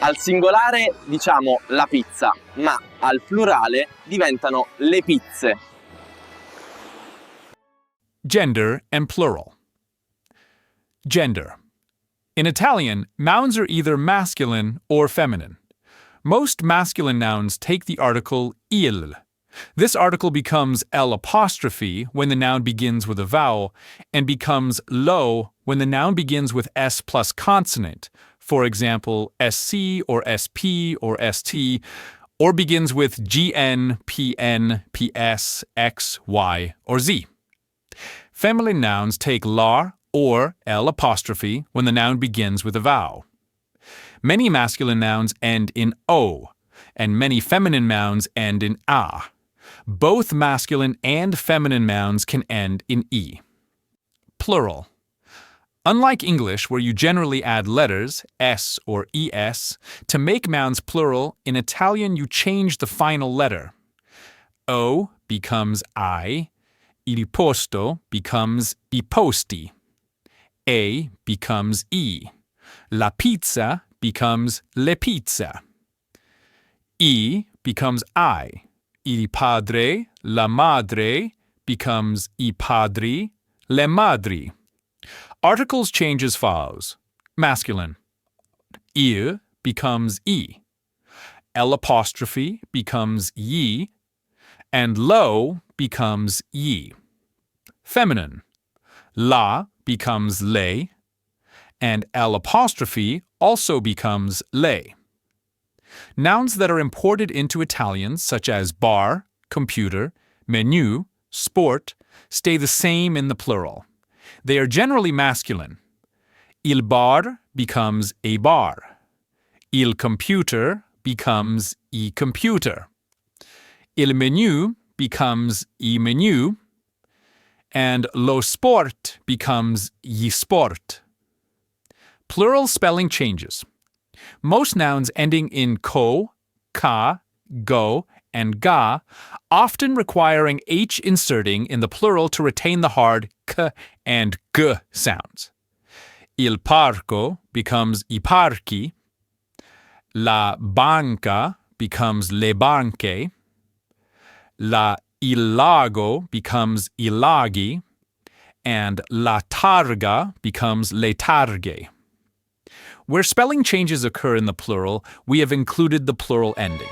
Al singolare diciamo la pizza, ma al plurale diventano le pizze. Gender and plural. Gender. In Italian, nouns are either masculine or feminine. Most masculine nouns take the article il. This article becomes L' when the noun begins with a vowel, and becomes lo when the noun begins with S plus consonant, for example, SC or SP or ST, or begins with GN, PN, PS, X, Y, or Z. Feminine nouns take la or L' when the noun begins with a vowel. Many masculine nouns end in o, and many feminine nouns end in a. Both masculine and feminine nouns can end in e. Plural. Unlike English, where you generally add letters, s or es, to make nouns plural, in Italian you change the final letter. O becomes I, il posto becomes I posti, e becomes I, la pizza becomes le pizze, I becomes I, il padre, la madre becomes I padri, le madri. Articles change as follows. Masculine. Il becomes I. L' becomes ye, and lo becomes ye. Feminine. La becomes le, and L' also becomes le. Nouns that are imported into Italian, such as bar, computer, menu, sport, stay the same in the plural. They are generally masculine. Il bar becomes a bar. Il computer becomes I computer. Il menu becomes I menu. And lo sport becomes gli sport. Plural spelling changes. Most nouns ending in ko, ka, go, and ga, often requiring h inserting in the plural to retain the hard k and g sounds. Il parco becomes I parchi. La banca becomes le banche. Il lago becomes I laghi. And la targa becomes le targhe. Where spelling changes occur in the plural, we have included the plural ending.